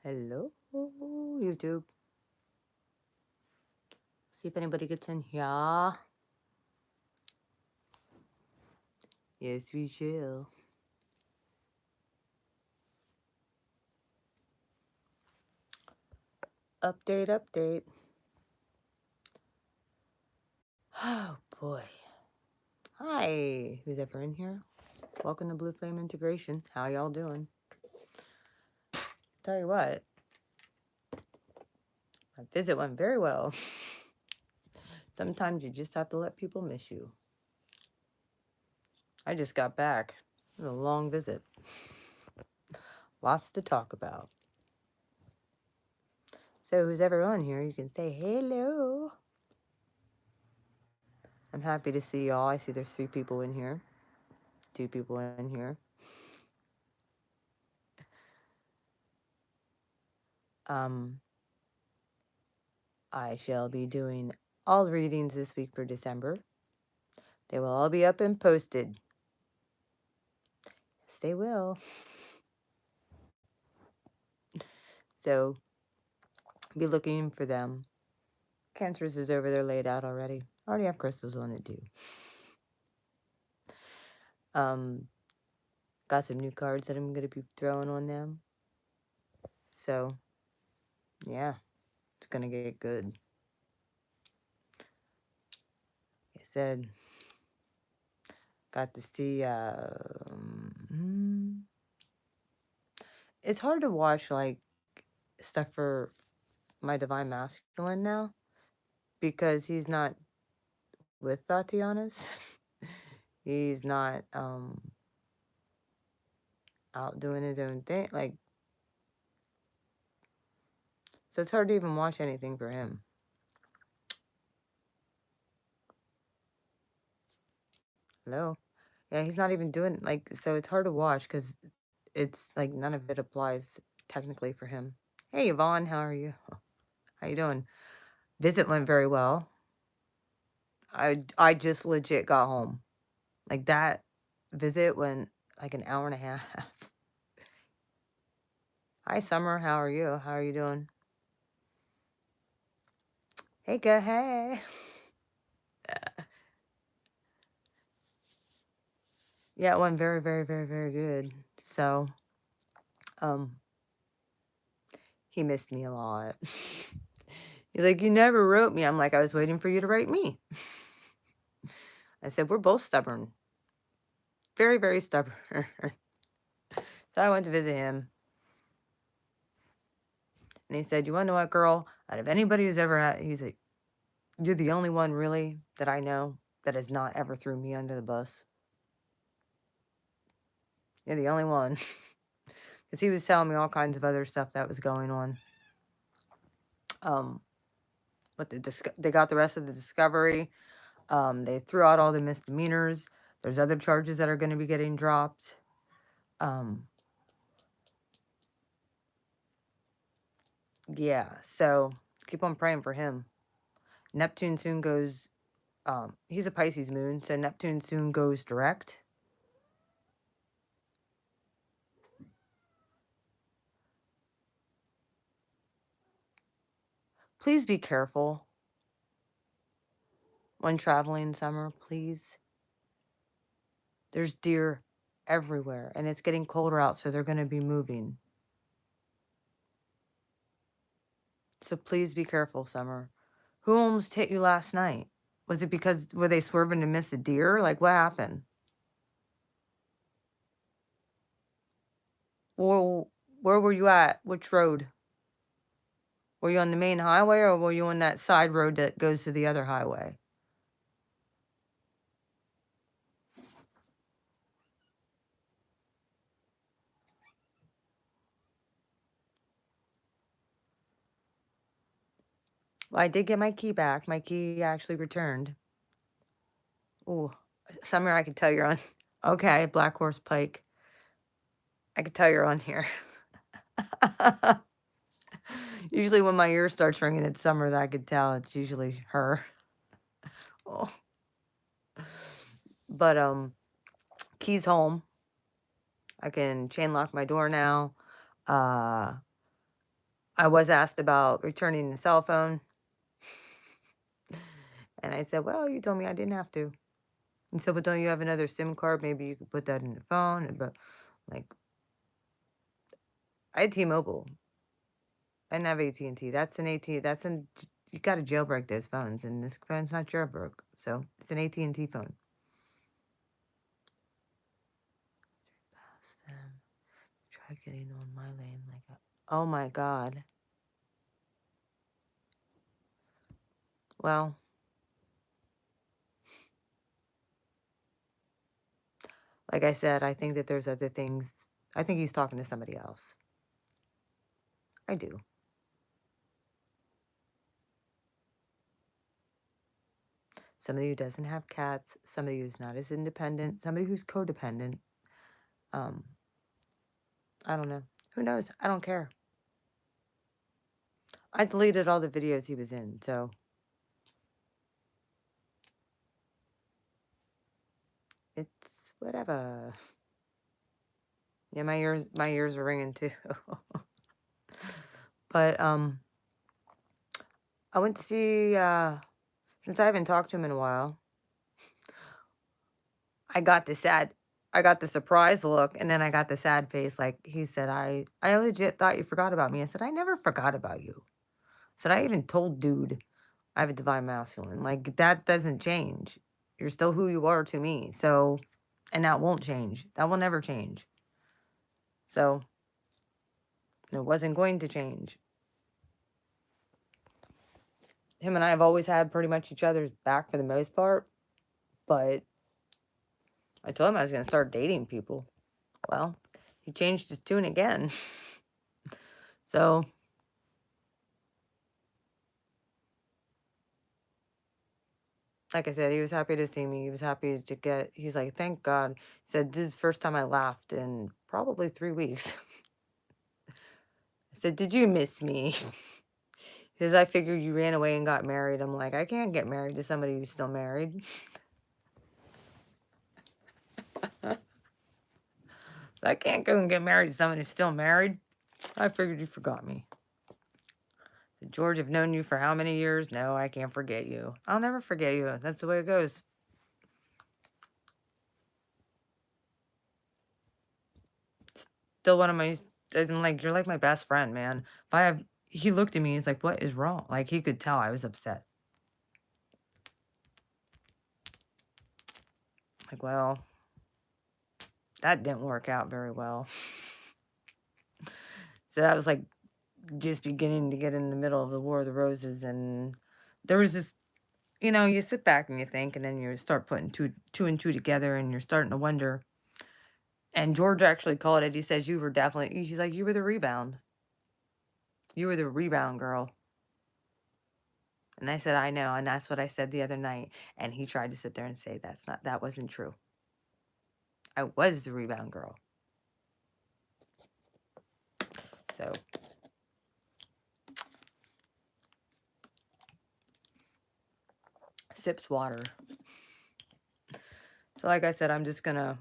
Hello, YouTube. See if anybody gets in here. Yes, we shall. Update, update. Oh, boy. Hi, who's ever in here? Welcome to Blue Flame Integration. How y'all doing? Tell you what, my visit went very well. Sometimes you just have to let people miss you. I just got back. It was a long visit. Lots to talk about. So who's ever on here, you can say hello. I'm happy to see y'all. I see there's 3 people in here. 2 people in here. I shall be doing all readings this week for December. They will all be up and posted. Yes, they will. So be looking for them. Cancerous is over there laid out already. I already have crystals on it too. Got some new cards that I'm going to be throwing on them. So, yeah, it's going to get good. Like I said, got to see, it's hard to watch, like, stuff for my Divine Masculine now, because he's not with Tatiana's. He's not, out doing his own thing, like, so it's hard to even watch anything for him. Hello? Yeah, he's not even doing, like, so it's hard to watch, because it's, like, none of it applies technically for him. Hey, Yvonne, how are you? How you doing? Visit went very well. I just legit got home. Like, that visit went, like, an hour and a half. Hi, Summer, how are you? How are you doing? Hey, good, hey. Yeah, it went very, very, very, very good. So, he missed me a lot. He's like, you never wrote me. I'm like, I was waiting for you to write me. I said, we're both stubborn. Very, very stubborn. So I went to visit him. And he said, you want to know what, girl? Out of anybody who's ever had, he's like, you're the only one really that I know that has not ever threw me under the bus. You're the only one. Because he was telling me all kinds of other stuff that was going on. But they got the rest of the discovery. They threw out all the misdemeanors. There's other charges that are going to be getting dropped. Yeah, so keep on praying for him. Neptune soon goes, he's a Pisces moon, so Neptune soon goes direct. Please be careful when traveling summer, please. There's deer everywhere, and it's getting colder out, so they're going to be moving. So please be careful, Summer. Who almost hit you last night? Was it because, were they swerving to miss a deer? Like, what happened? Well, where were you at? Which road? Were you on the main highway, or were you on that side road that goes to the other highway? Well, I did get my key back. My key actually returned. Oh, Summer, I can tell you're on. Okay, Black Horse Pike. I can tell you're on here. Usually when my ear starts ringing, it's Summer that I could tell. It's usually her. Oh. But, key's home. I can chain lock my door now. I was asked about returning the cell phone, and I said, "Well, you told me I didn't have to." He said, "But don't you have another SIM card? Maybe you could put that in the phone." But like, I had T-Mobile. I didn't have AT&T. That's an AT. That's an you got to jailbreak those phones, and this phone's not jailbroke, so it's an AT&T phone. Try getting on my lane like that. Oh my God. Well, like I said, I think that there's other things. I think he's talking to somebody else. I do. Somebody who doesn't have cats, somebody who's not as independent, somebody who's codependent. Um, I don't know. Who knows? I don't care. I deleted all the videos he was in, so it's whatever. Yeah, my ears are ringing too. But I went to see since I haven't talked to him in a while, I got the surprised look, and then I got the sad face. Like he said, I legit thought you forgot about me. I said, I never forgot about you. I said, I even told dude I have a divine masculine. Like that doesn't change. You're still who you are to me. So, and that won't change. That will never change. So, it wasn't going to change. Him and I have always had pretty much each other's back for the most part, but I told him I was going to start dating people. Well, he changed his tune again. So, like I said, he was happy to see me. He was happy to he's like, thank God. He said, this is the first time I laughed in probably 3 weeks. I said, did you miss me? Because I figured you ran away and got married. I'm like, I can't get married to somebody who's still married. I can't go and get married to someone who's still married. I figured you forgot me. George, I've known you for how many years? No, I can't forget you. I'll never forget you. That's the way it goes. Still one of my, and like, you're like my best friend, man. He looked at me, he's like, what is wrong? Like, he could tell I was upset. Like, well, that didn't work out very well. So that was like just beginning to get in the middle of the War of the Roses. And there was this, you sit back and you think, and then you start putting two and two together, and you're starting to wonder. And George actually called it. He says, he's like, you were the rebound. You were the rebound girl. And I said, I know. And that's what I said the other night. And he tried to sit there and say, that wasn't true. I was the rebound girl. So, sips water. So like I said, I'm just going to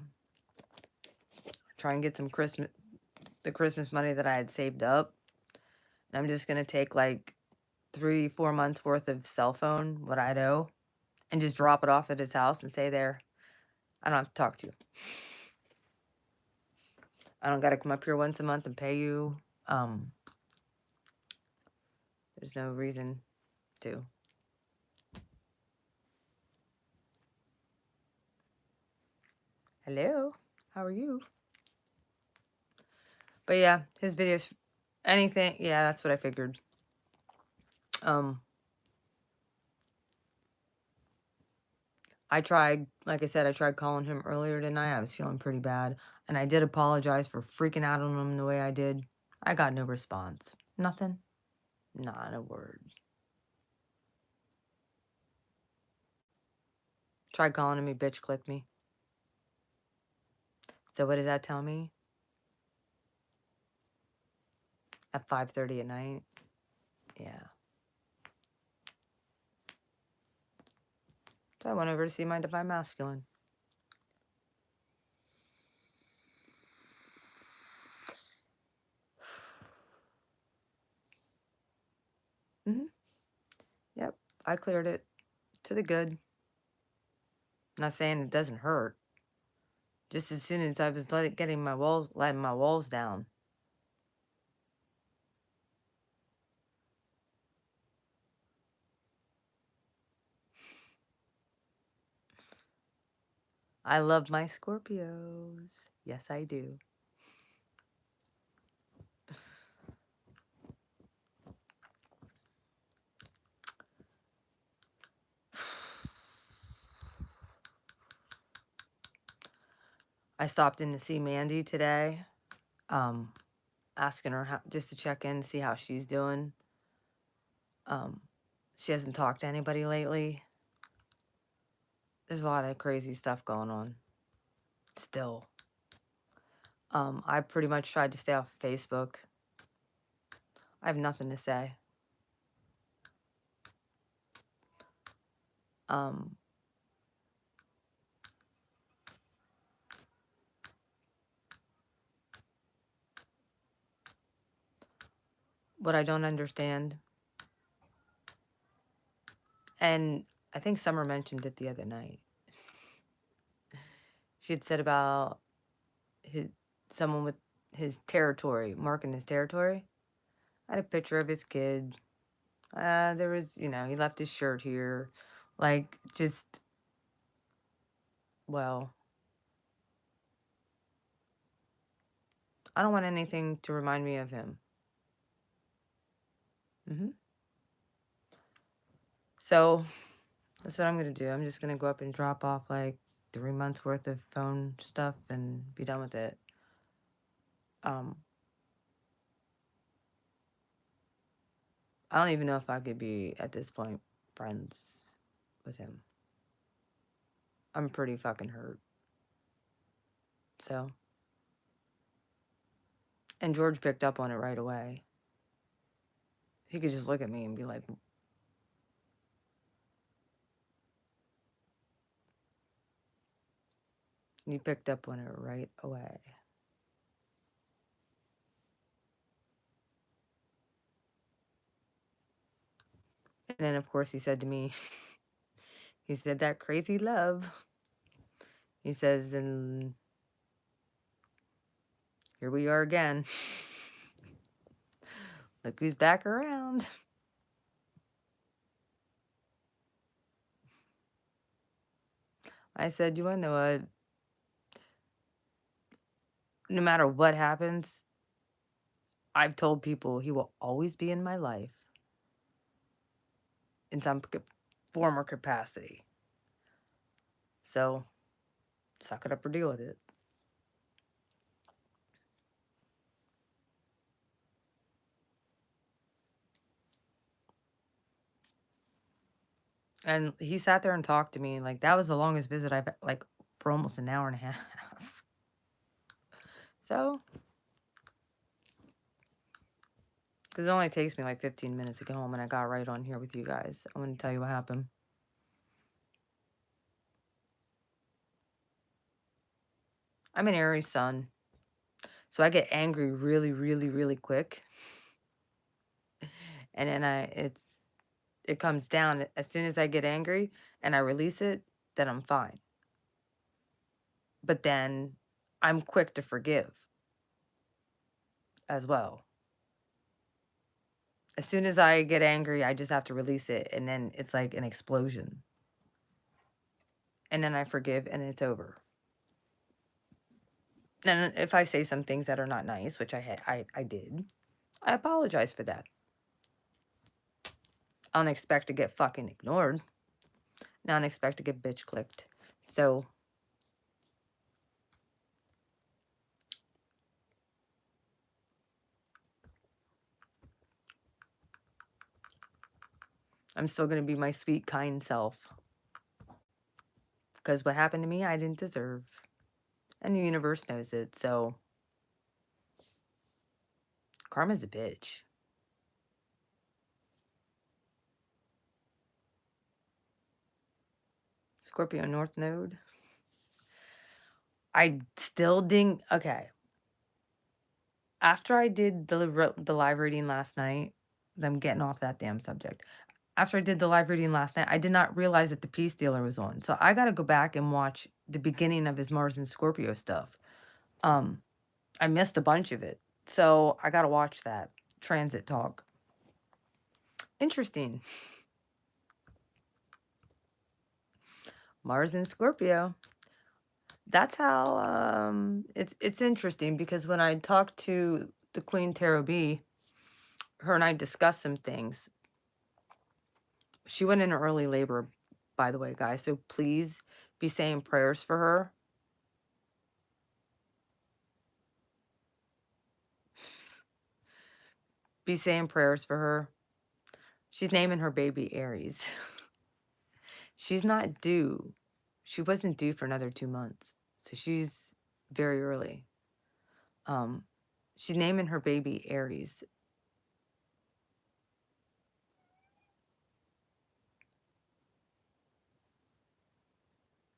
try and get the Christmas money that I had saved up. And I'm just going to take like 3-4 months worth of cell phone, what I owe, and just drop it off at his house and say, there, I don't have to talk to you. I don't got to come up here once a month and pay you. There's no reason to. Hello, how are you? But yeah, his videos, anything, yeah, that's what I figured. I tried, like I said, I tried calling him earlier tonight. I was feeling pretty bad. And I did apologize for freaking out on him the way I did. I got no response. Nothing. Not a word. Tried calling him, he bitch clicked me. So what does that tell me? At 5:30 at night? Yeah. So I went over to see my divine masculine. I cleared it to the good. Not saying it doesn't hurt. Just as soon as I was letting my walls down. I love my Scorpios. Yes, I do. I stopped in to see Mandy today, asking her just to check in, see how she's doing. She hasn't talked to anybody lately. There's a lot of crazy stuff going on still. I pretty much tried to stay off Facebook. I have nothing to say. What I don't understand, and I think Summer mentioned it the other night. She had said about someone with his territory, marking his territory. I had a picture of his kid. There was, he left his shirt here. Like, just, well, I don't want anything to remind me of him. So, that's what I'm going to do. I'm just going to go up and drop off like 3 months worth of phone stuff and be done with it. I don't even know if I could be, at this point, friends with him. I'm pretty fucking hurt. So. And George picked up on it right away. He could just look at me and be like, he picked up on it right away. And then, of course, he said to me, he said, that crazy love. He says, and here we are again. Look who's back around. I said, you want to know what? No matter what happens, I've told people he will always be in my life in some form or capacity. So, suck it up or deal with it. And he sat there and talked to me. Like, that was the longest visit I've, like, for almost an hour and a half. So, because it only takes me like 15 minutes to get home, and I got right on here with you guys. I'm going to tell you what happened. I'm an Aries sun, so I get angry really, really, really quick. And then it comes down as soon as I get angry and I release it, then I'm fine. But then I'm quick to forgive as well. As soon as I get angry, I just have to release it, and then it's like an explosion. And then I forgive, and it's over. And if I say some things that are not nice, which I did, I apologize for that. I don't expect to get fucking ignored. I don't expect to get bitch clicked. So, I'm still going to be my sweet, kind self. Because what happened to me, I didn't deserve. And the universe knows it, so karma's a bitch. Scorpio North Node. I still didn't. Okay. After I did the live reading last night, I'm getting off that damn subject. after I did the live reading last night, I did not realize that the Peace Dealer was on. So I got to go back and watch the beginning of his Mars and Scorpio stuff. I missed a bunch of it. So I got to watch that transit talk. Interesting. Mars and Scorpio. That's how it's interesting because when I talked to the Queen Tarot B, her and I discussed some things. She went into early labor, by the way, guys. So please be saying prayers for her. Be saying prayers for her. She's naming her baby Aries. She's not due. She wasn't due for another 2 months. So she's very early. She's naming her baby Aries.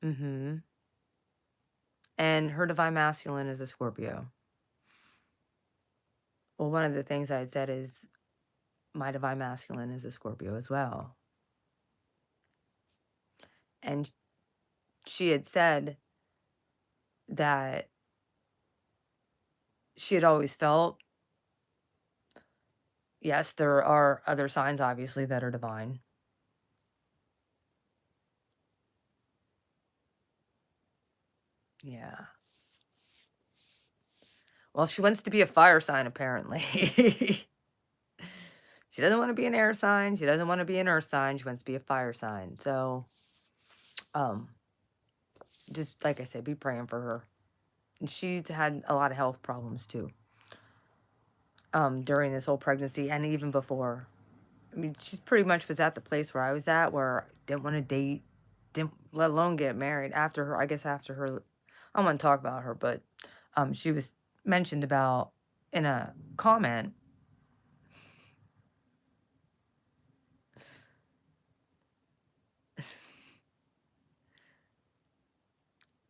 Mm-hmm. And her divine masculine is a Scorpio. Well, one of the things I had said is my divine masculine is a Scorpio as well. And she had said that she had always felt, yes, there are other signs, obviously, that are divine. Yeah. Well, she wants to be a fire sign, apparently. She doesn't want to be an air sign. She doesn't want to be an earth sign. She wants to be a fire sign. So, just like I said, be praying for her. And she's had a lot of health problems too. During this whole pregnancy and even before. I mean, she pretty much was at the place where I was at, where I didn't want to date, didn't let alone get married. After her, I guess after her, I don't want to talk about her, but she was mentioned about in a comment.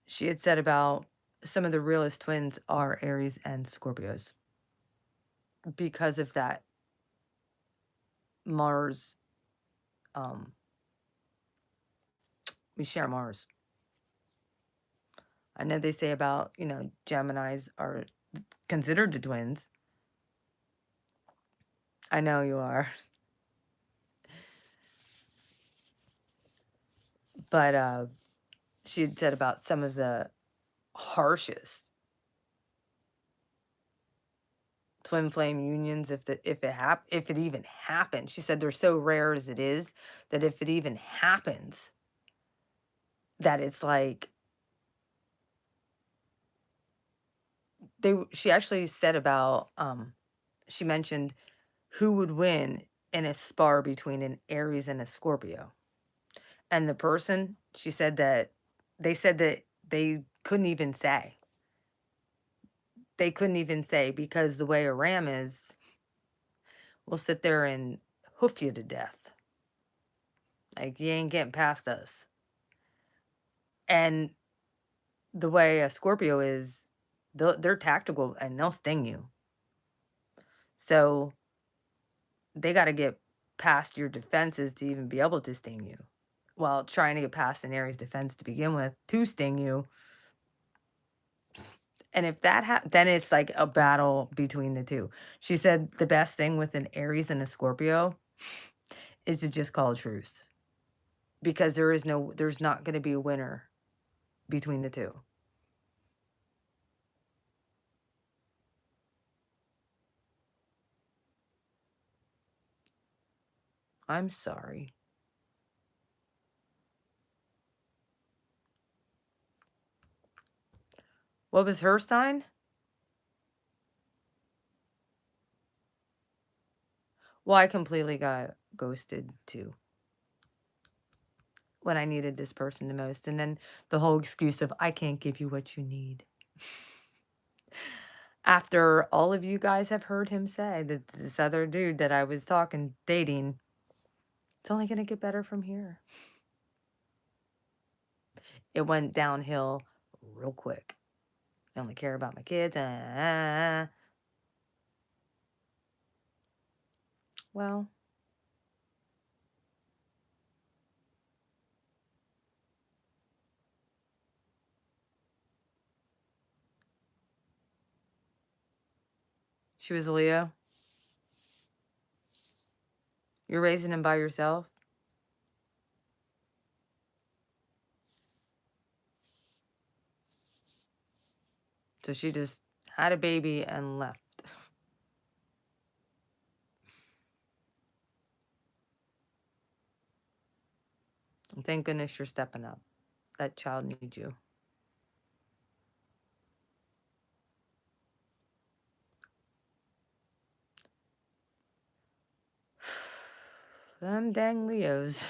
She had said about some of the realest twins are Aries and Scorpios because of that Mars. We share Mars. I know they say about, Geminis are considered the twins. I know you are. But she had said about some of the harshest twin flame unions, if it even happens. She said they're so rare as it is that if it even happens, that it's like she actually said about she mentioned who would win in a spar between an Aries and a Scorpio. And the person, she said that they said that they couldn't even say. They couldn't even say because the way a ram is, we'll sit there and hoof you to death. Like, you ain't getting past us. And the way a Scorpio is, they're tactical and they'll sting you. So they got to get past your defenses to even be able to sting you. While trying to get past an Aries defense to begin with to sting you. And if that then it's like a battle between the two. She said the best thing with an Aries and a Scorpio is to just call a truce. Because there's not going to be a winner between the two. I'm sorry. What was her sign? Well, I completely got ghosted too. When I needed this person the most. And then the whole excuse of, I can't give you what you need. After all of you guys have heard him say that this other dude that I was dating, it's only going to get better from here. It went downhill real quick. I only care about my kids. Well, She was a Leo. You're raising him by yourself. So she just had a baby and left. And thank goodness you're stepping up. That child needs you. Them dang Leos.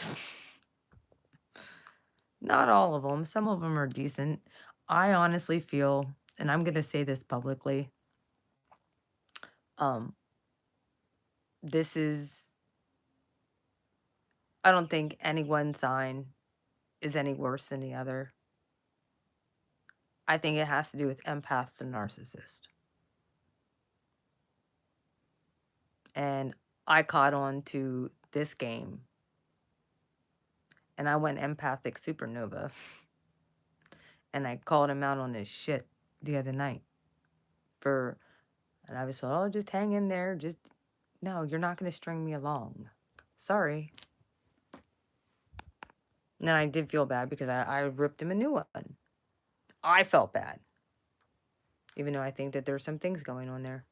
Not all of them. Some of them are decent. I honestly feel, and I'm going to say this publicly, um, this is, I don't think any one sign is any worse than the other. I think it has to do with empaths and narcissists. And I caught on to this game and I went empathic supernova and I called him out on his shit the other night and I was like, oh, just hang in there. No, you're not going to string me along. Sorry. And then I did feel bad because I ripped him a new one. I felt bad. Even though I think that there's some things going on there.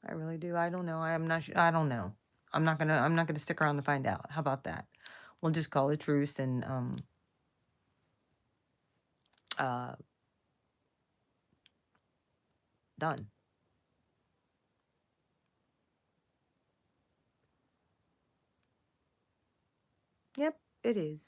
I really do. I don't know. I'm not sure. I don't know. I'm not gonna stick around to find out. How about that? We'll just call it truce and done. Yep, it is.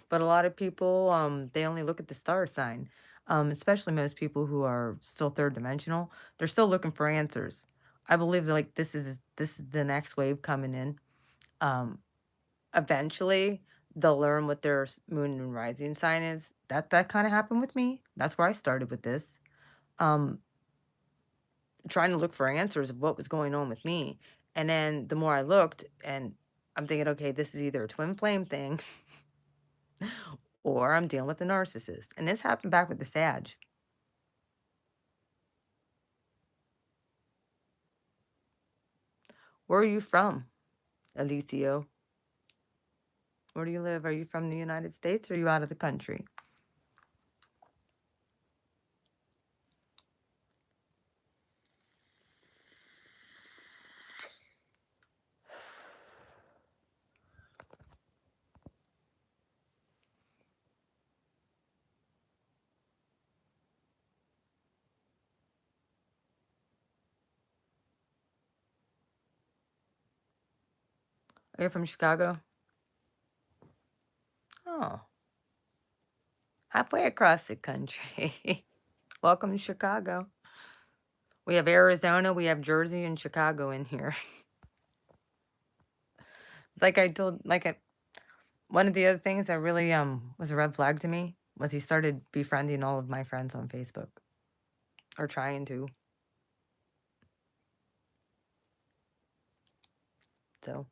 But a lot of people, they only look at the star sign. Especially most people who are still third dimensional. They're still looking for answers. I believe that, like, this is the next wave coming in. Eventually they'll learn what their moon and rising sign is. That kind of happened with me. That's where I started with this. Trying to look for answers of what was going on with me. And then the more I looked, and I'm thinking, okay, this is either a twin flame thing or I'm dealing with a narcissist. And this happened back with the Sag. Where are you from, Alicio? Where do you live? Are you from the United States or are you out of the country? Are you from Chicago? Oh, halfway across the country. Welcome to Chicago. We have Arizona, we have Jersey, and Chicago in here. Like I told, one of the other things that really was a red flag to me was he started befriending all of my friends on Facebook, or trying to. So,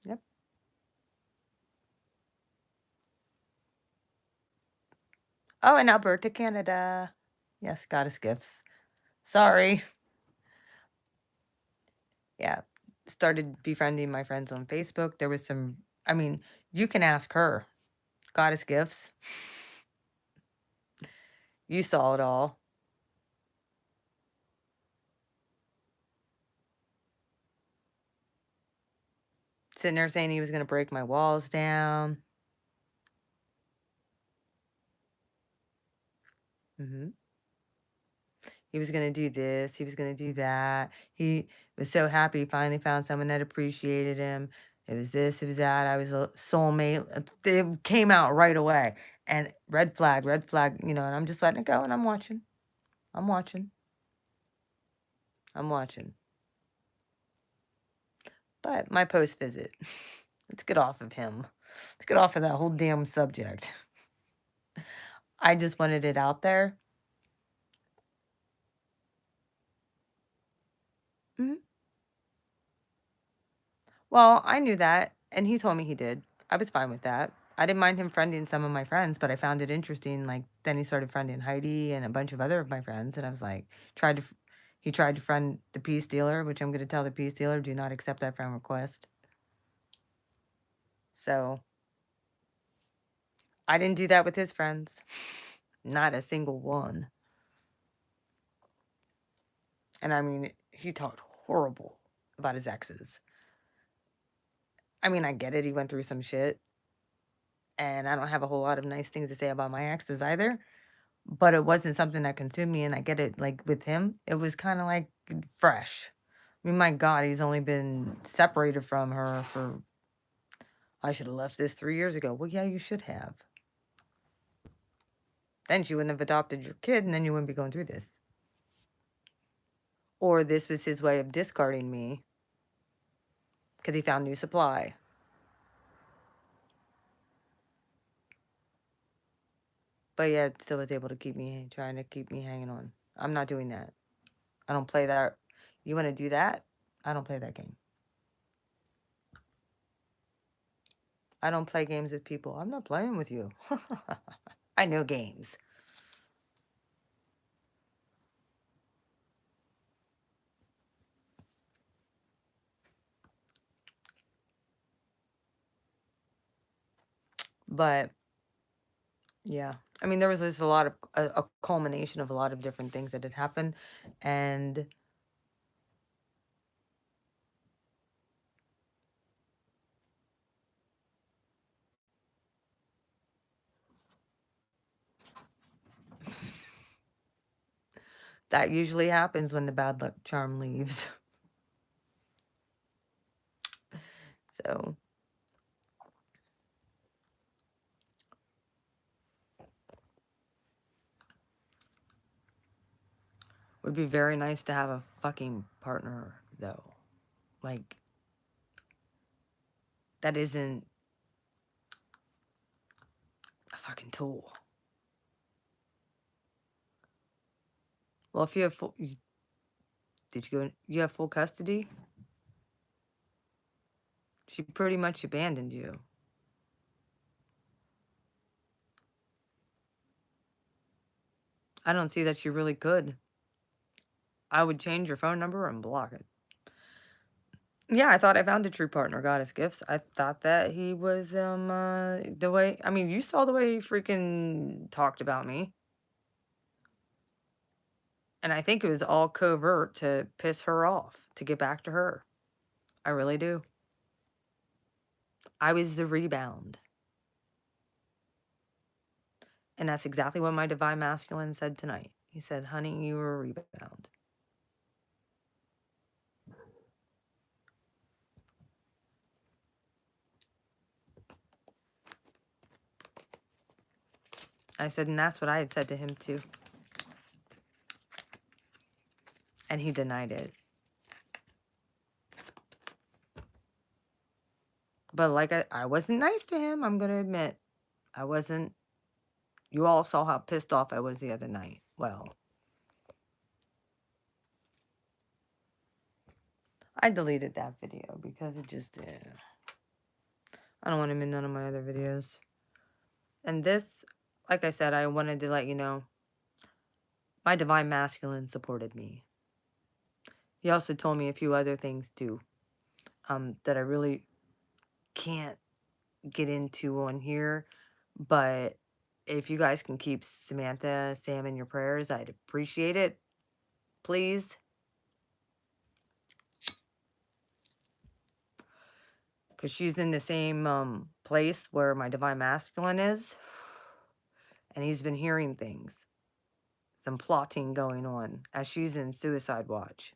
yep. Oh, and Alberta, Canada. Yes, goddess gifts. Sorry. Yeah, started befriending my friends on Facebook. There was some, I mean, you can ask her. Goddess gifts. You saw it all. Sitting there saying he was going to break my walls down. He was going to do this. He was going to do that. He was so happy he finally found someone that appreciated him. It was this, it was that. I was a soulmate. It came out right away. And red flag, and I'm just letting it go and I'm watching. I'm watching. I'm watching. But my post visit. Let's get off of him. Let's get off of that whole damn subject. I just wanted it out there. Well, I knew that, and he told me he did. I was fine with that. I didn't mind him friending some of my friends, but I found it interesting. Like, then he started friending Heidi and a bunch of other of my friends, and I was like, he tried to friend the peace dealer, which I'm going to tell the peace dealer, do not accept that friend request. So I didn't do that with his friends. Not a single one. And I mean, he talked horrible about his exes. I mean, I get it. He went through some shit. And I don't have a whole lot of nice things to say about my exes either. But it wasn't something that consumed me. And I get it. Like with him, it was kind of like fresh. I mean, my God, he's only been separated from her for, I should have left this 3 years ago. Well, yeah, you should have. Then she wouldn't have adopted your kid, and then you wouldn't be going through this. Or this was his way of discarding me because he found new supply. But yeah, it still was able to keep me, trying to keep me hanging on. I'm not doing that. I don't play that. You want to do that? I don't play that game. I don't play games with people. I'm not playing with you. I know games. But yeah, I mean, there was just a lot of a culmination of a lot of different things that had happened, and that usually happens when the bad luck charm leaves. So would be very nice to have a fucking partner, though. Like, that isn't a fucking tool. Well, if you have full, did you go? You have full custody. She pretty much abandoned you. I don't see that you really could. I would change your phone number and block it. Yeah, I thought I found a true partner, Goddess Gifts. I thought that he was the way, I mean, you saw the way he freaking talked about me. And I think it was all covert to piss her off, to get back to her. I really do. I was the rebound. And that's exactly what my divine masculine said tonight. He said, honey, you were a rebound. I said, and that's what I had said to him too. And he denied it. But like I wasn't nice to him, I'm going to admit. I wasn't. You all saw how pissed off I was the other night. Well, I deleted that video because it just, I don't want him in none of my other videos. And this, like I said, I wanted to let you know, my divine masculine supported me. He also told me a few other things too, that I really can't get into on here. But if you guys can keep Samantha, Sam in your prayers, I'd appreciate it. Please. Because she's in the same place where my divine masculine is. And he's been hearing things. Some plotting going on as she's in suicide watch.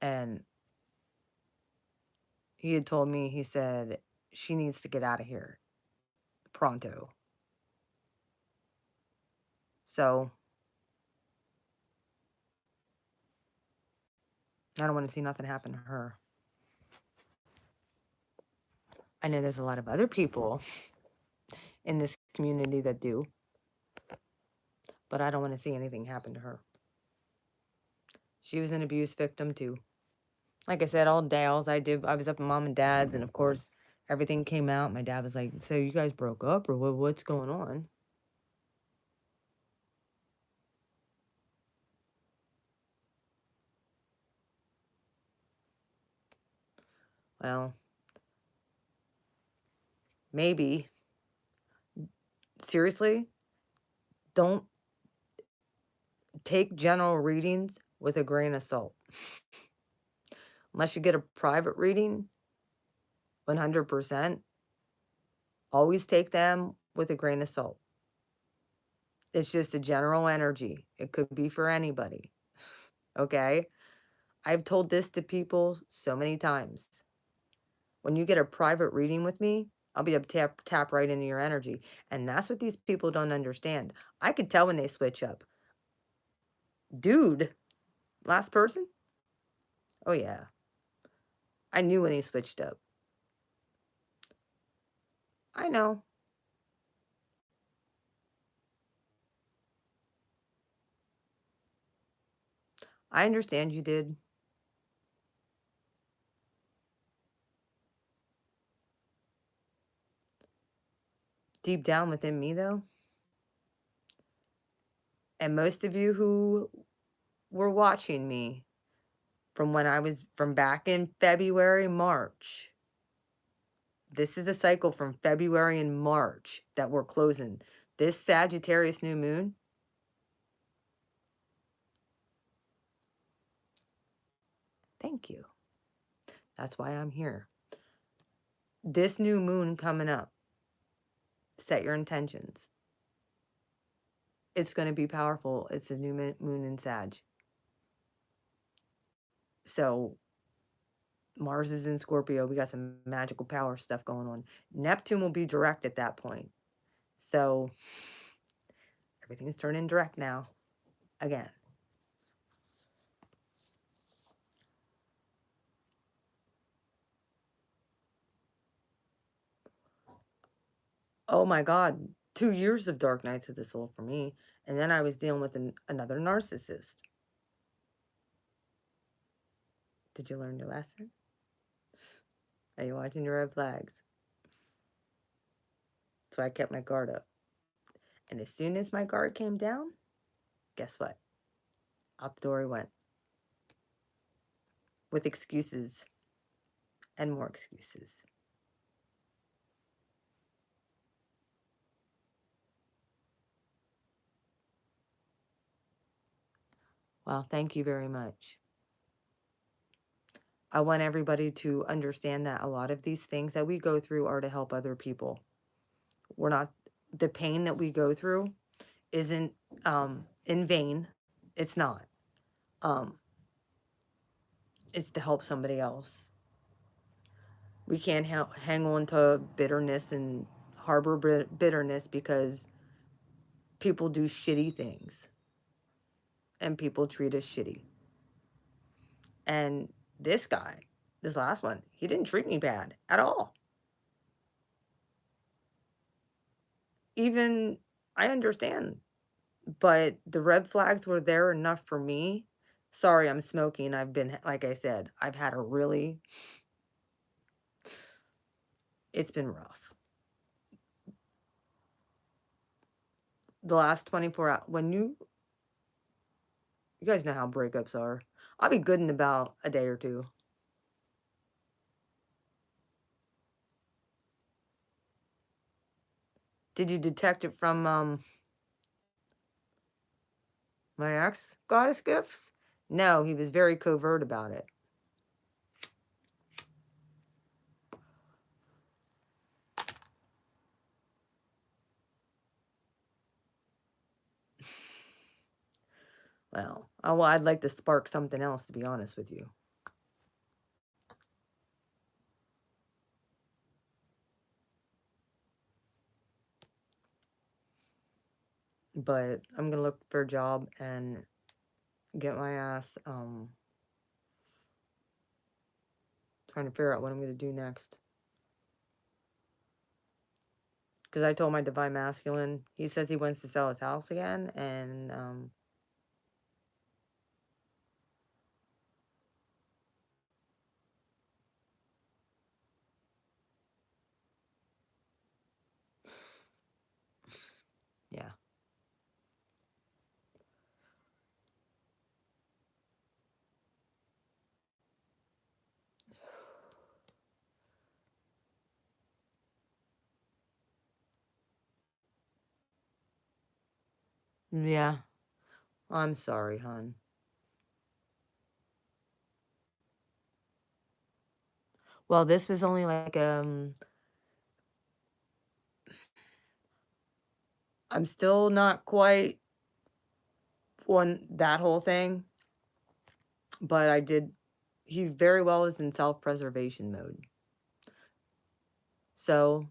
And he had told me, he said, she needs to get out of here. Pronto. So, I don't want to see nothing happen to her. I know there's a lot of other people in this community that do. But I don't want to see anything happen to her. She was an abuse victim too. Like I said, all day, I was up at mom and dad's, and of course, Everything came out. My dad was like, "So you guys broke up or what's going on?" Well, maybe. Seriously, don't take general readings with a grain of salt. Unless you get a private reading, 100%, always take them with a grain of salt. It's just a general energy. It could be for anybody. Okay? I've told this to people so many times. When you get a private reading with me, I'll be able to tap right into your energy. And that's what these people don't understand. I could tell when they switch up. Dude, last person? Oh, yeah. I knew when he switched up. I know. I understand you did. Deep down within me, though, and most of you who were watching me from when I was from back in February, March. This is a cycle from February and March that we're closing. This Sagittarius new moon, thank you. That's why I'm here. This new moon coming up, set your intentions. It's going to be powerful. It's a new moon in Sag. So Mars is in Scorpio. We got some magical power stuff going on. Neptune will be direct at that point. So everything is turning direct now. Again. Oh my God. 2 years of dark nights of the soul for me. And then I was dealing with another narcissist. Did you learn your lesson? Are you watching your red flags? So I kept my guard up. And as soon as my guard came down, guess what? Out the door he went. With excuses and more excuses. Well, thank you very much. I want everybody to understand that a lot of these things that we go through are to help other people. We're not, the pain that we go through isn't in vain. It's not. It's to help somebody else. We can't hang on to bitterness and harbor bitterness because people do shitty things and people treat us shitty. And this guy, this last one, he didn't treat me bad at all. Even, I understand, but the red flags were there enough for me. Sorry, I'm smoking. I've been, like I said, I've had a really, it's been rough. The last 24 hours, when you guys know how breakups are. I'll be good in about a day or two. Did you detect it from my ex goddess gifts? No, he was very covert about it. Well, I'd like to spark something else, to be honest with you. But I'm gonna look for a job and get my ass trying to figure out what I'm gonna do next. Because I told my divine masculine, he says he wants to sell his house again, and Yeah. I'm sorry, hon. Well, this was only like, I'm still not quite on that whole thing, but he very well is in self-preservation mode. So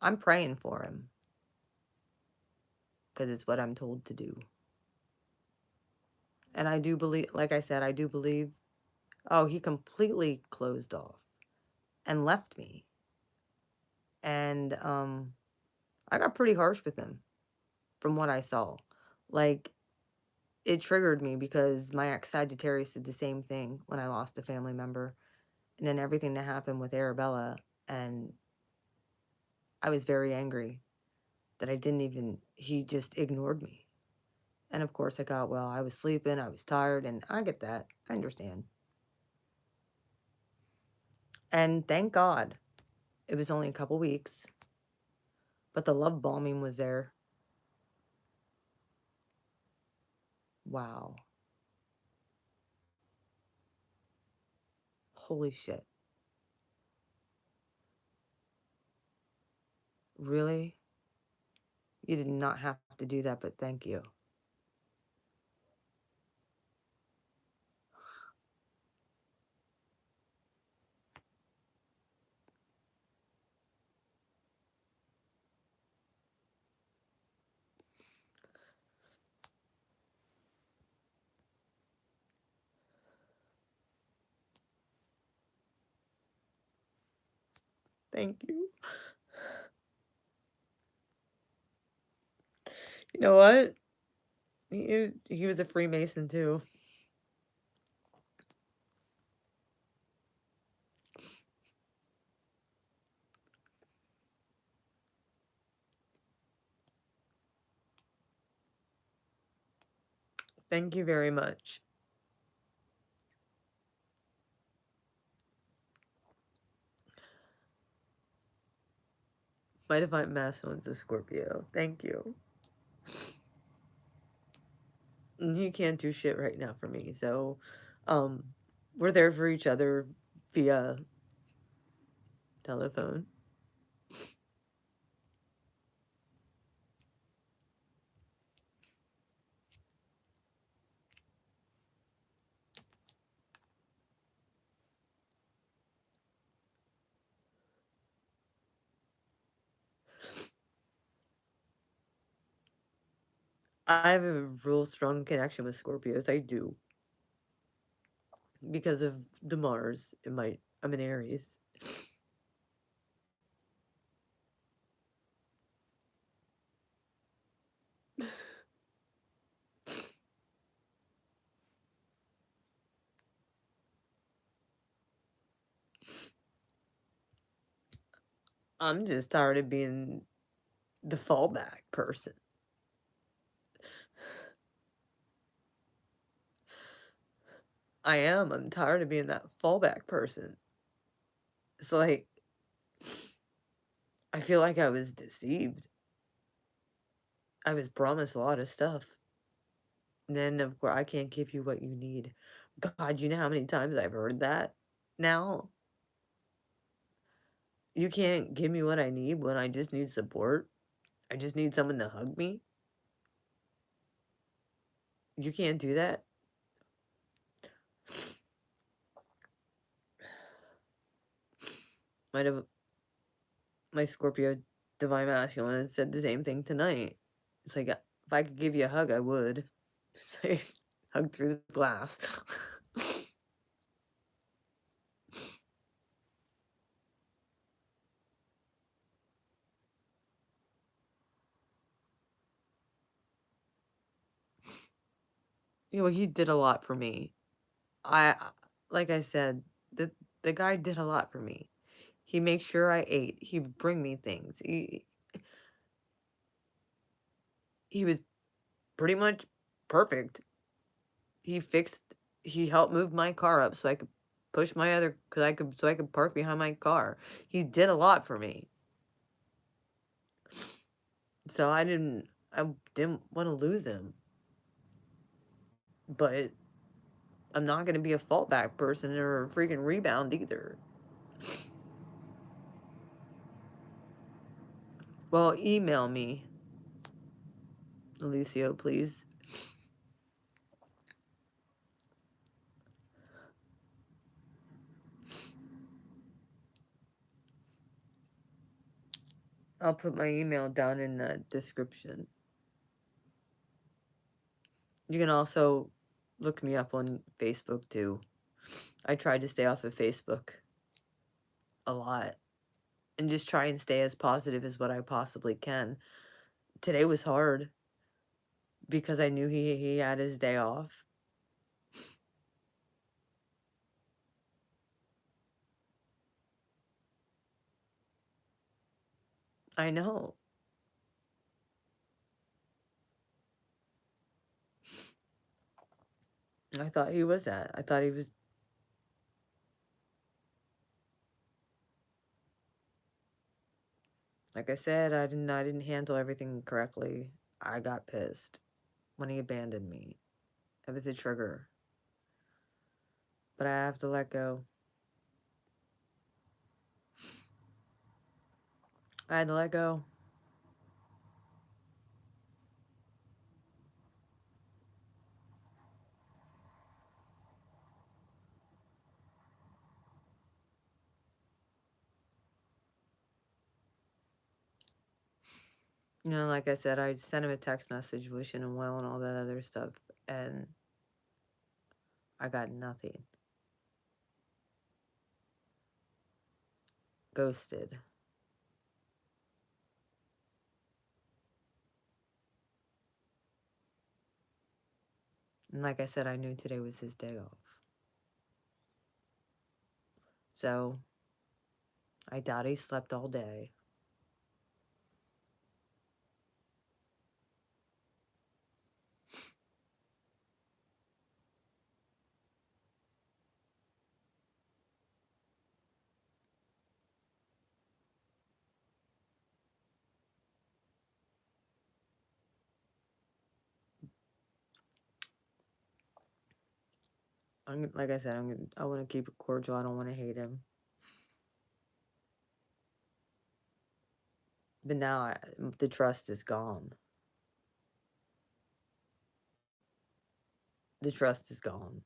I'm praying for him because it's what I'm told to do. And I do believe, like I said, I do believe, oh, he completely closed off and left me. And I got pretty harsh with him from what I saw. Like, it triggered me because my ex Sagittarius did the same thing when I lost a family member. And then everything that happened with Arabella. And I was very angry that he just ignored me. And of course, well, I was sleeping, I was tired, and I get that. I understand. And thank God it was only a couple weeks, but the love bombing was there. Wow. Holy shit. Really? You did not have to do that, but thank you. Thank you. You know what? He was a Freemason too. Thank you very much. My divine masculine's a Scorpio. Thank you. He can't do shit right now for me, so um we're there for each other via telephone. I have a real strong connection with Scorpios. I do. Because of the Mars in I'm an Aries. I'm just tired of being the fallback person. I am. I'm tired of being that fallback person. It's like, I feel like I was deceived. I was promised a lot of stuff. And then, of course, I can't give you what you need. God, you know how many times I've heard that now? You can't give me what I need when I just need support. I just need someone to hug me. You can't do that. My Scorpio divine masculine said the same thing tonight. It's like, if I could give you a hug, I would. It's like, hug through the glass. You know, he did a lot for me. Like I said, the guy did a lot for me. He made sure I ate. He would bring me things. He was pretty much perfect. He helped move my car up so I could push my other, so I could park behind my car. He did a lot for me. So I I didn't want to lose him. But I'm not going to be a fallback person or a freaking rebound either. Well, email me, Alicio, please. I'll put my email down in the description. You can also look me up on Facebook too. I tried to stay off of Facebook a lot and just try and stay as positive as what I possibly can. Today was hard because I knew he had his day off. I know. I thought he was that. I thought he was. Like I said, I didn't handle everything correctly. I got pissed when he abandoned me. It was a trigger. But I have to let go. I had to let go. You know, like I said, I sent him a text message wishing him well and all that other stuff. And I got nothing. Ghosted. And like I said, I knew today was his day off. So, I doubt he slept all day. Like I said, I want to keep it cordial. I don't want to hate him. But now the trust is gone. The trust is gone.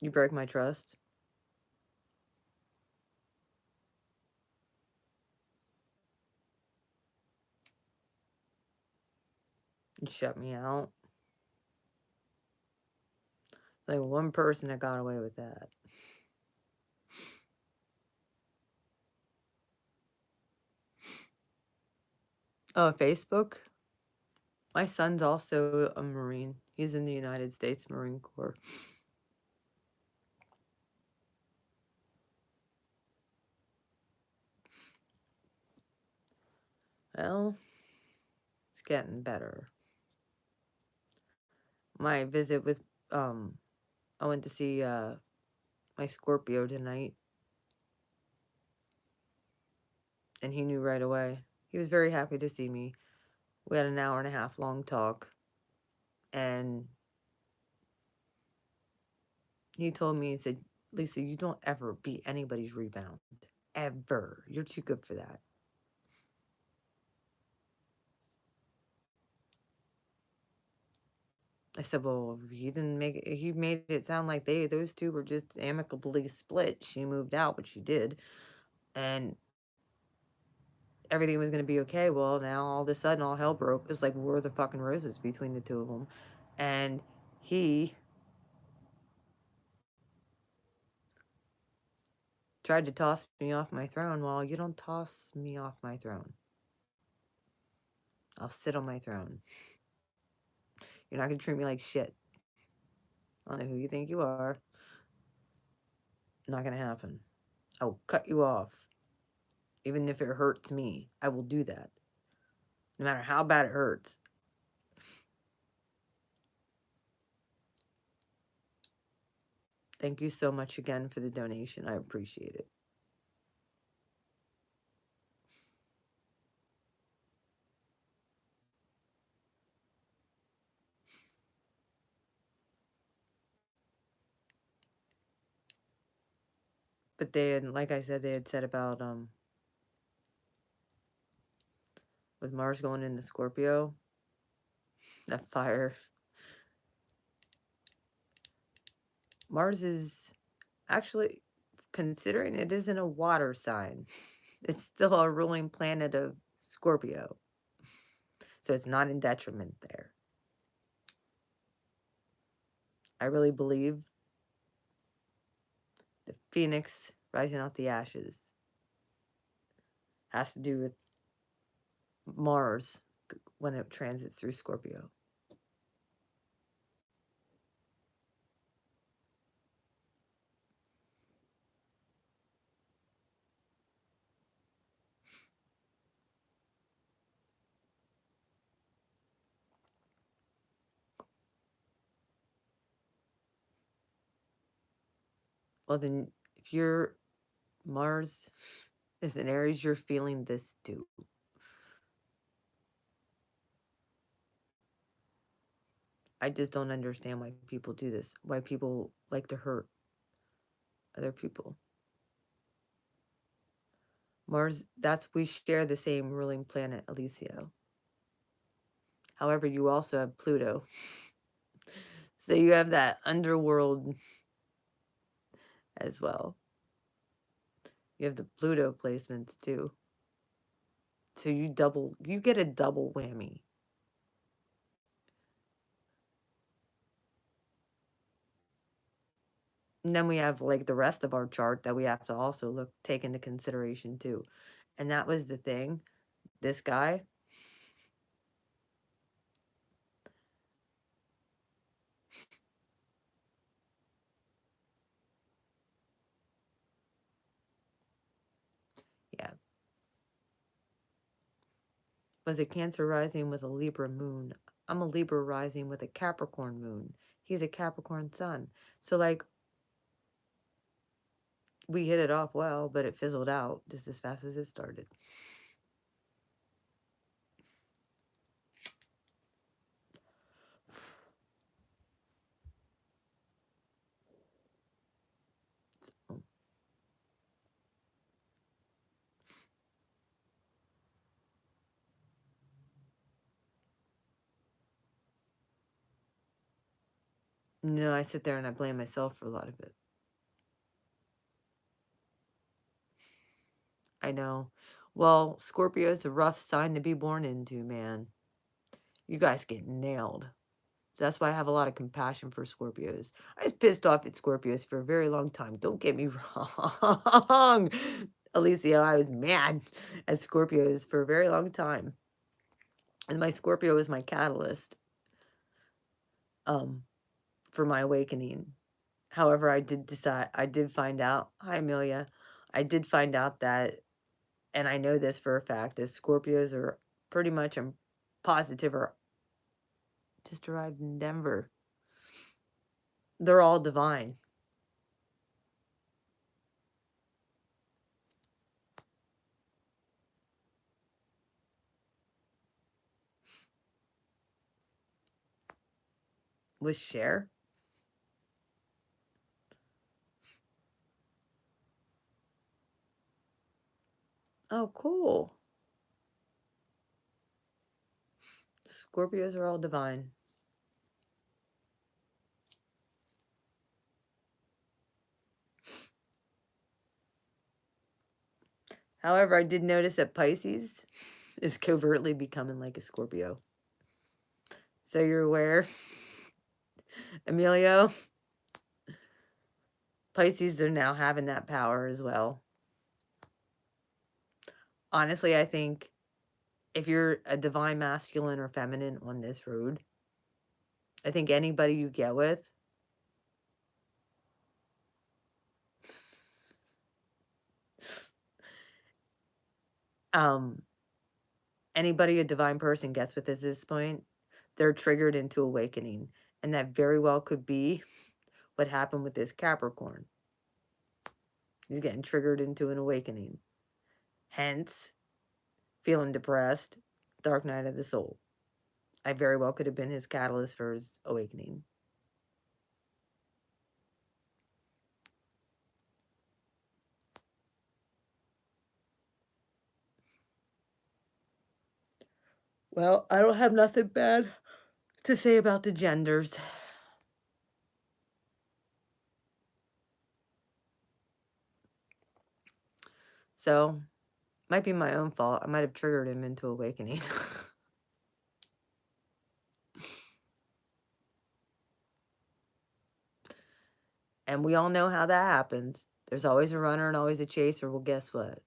You broke my trust. You shut me out. Like one person that got away with that. Oh, Facebook? My son's also a Marine. He's in the United States Marine Corps. Well, it's getting better. My visit with, I went to see my Scorpio tonight. And he knew right away. He was very happy to see me. We had an hour and a half long talk. And he told me, he said, Lisa, you don't ever be anybody's rebound. Ever. You're too good for that. I said, well, he didn't make it, he made it sound like those two were just amicably split. She moved out, but she did. And everything was going to be okay. Well, now all of a sudden, all hell broke. It was like War of the fucking Roses between the two of them. And he tried to toss me off my throne. Well, you don't toss me off my throne. I'll sit on my throne. You're not going to treat me like shit. I don't know who you think you are. Not going to happen. I'll cut you off. Even if it hurts me, I will do that. No matter how bad it hurts. Thank you so much again for the donation. I appreciate it. But they had, like I said, they had said about, with Mars going into Scorpio, that fire. Mars is actually, considering it isn't a water sign, it's still a ruling planet of Scorpio. So it's not in detriment there. I really believe the phoenix rising out the ashes has to do with Mars when it transits through Scorpio. Well, then, if your Mars is in Aries, you're feeling this too. I just don't understand why people do this. Why people like to hurt other people. Mars, we share the same ruling planet, Alicio. However, you also have Pluto. So you have that underworld as well. You have the Pluto placements too. So you get a double whammy. And then we have like the rest of our chart that we have to also take into consideration too. And that was the thing. This guy, yeah, was a Cancer rising with a Libra moon. I'm a Libra rising with a Capricorn moon. He's a Capricorn sun. So like we hit it off well, but it fizzled out just as fast as it started. So, no, I sit there and I blame myself for a lot of it. I know. Well, Scorpio is a rough sign to be born into, man. You guys get nailed. So that's why I have a lot of compassion for Scorpios. I was pissed off at Scorpios for a very long time. Don't get me wrong. Alicia, I was mad at Scorpios for a very long time. And my Scorpio was my catalyst for my awakening. However, I did find out, hi Amelia, I did find out that, and I know this for a fact, that Scorpios are pretty much, I'm positive, are just arrived in Denver. They're all divine. With Cher. Oh, cool. Scorpios are all divine. However, I did notice that Pisces is covertly becoming like a Scorpio. So you're aware, Emilio? Pisces are now having that power as well. Honestly, I think if you're a divine masculine or feminine on this road, I think anybody you get with, anybody a divine person gets with at this point, they're triggered into awakening. And that very well could be what happened with this Capricorn. He's getting triggered into an awakening. Hence, feeling depressed, dark night of the soul. I very well could have been his catalyst for his awakening. Well, I don't have nothing bad to say about the genders. So, might be my own fault. I might have triggered him into awakening. And we all know how that happens. There's always a runner and always a chaser. Well, guess what?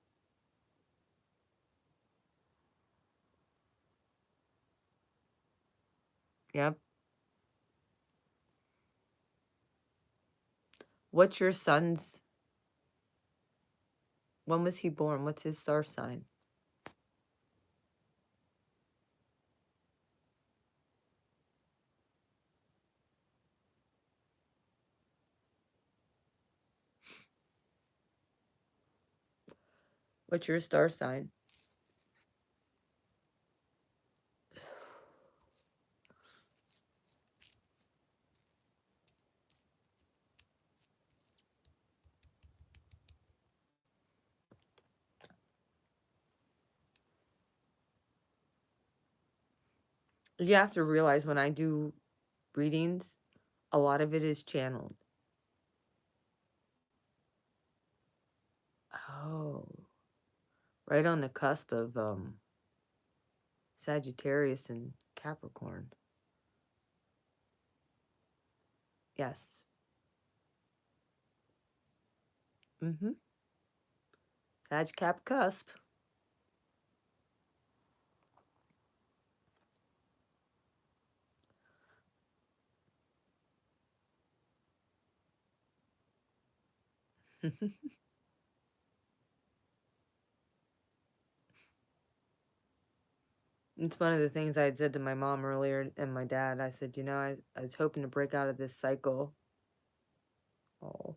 Yep. What's your son's... When was he born? What's his star sign? What's your star sign? You have to realize when I do readings, a lot of it is channeled. Oh, right on the cusp of Sagittarius and Capricorn. Yes. Mm-hmm. Sag Cap cusp. It's one of the things I had said to my mom earlier and my dad. I said, you know, I was hoping to break out of this cycle. Oh.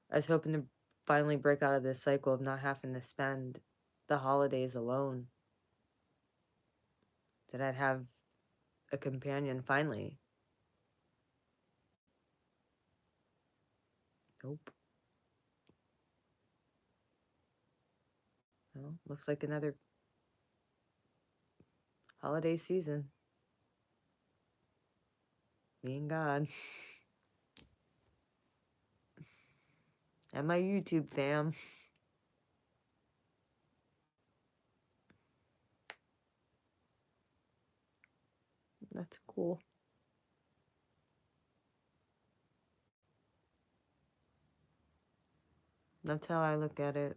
I was hoping to finally break out of this cycle of not having to spend the holidays alone. That I'd have a companion finally. Nope. Well, looks like another holiday season. Me and God. And my YouTube fam. That's cool. That's how I look at it.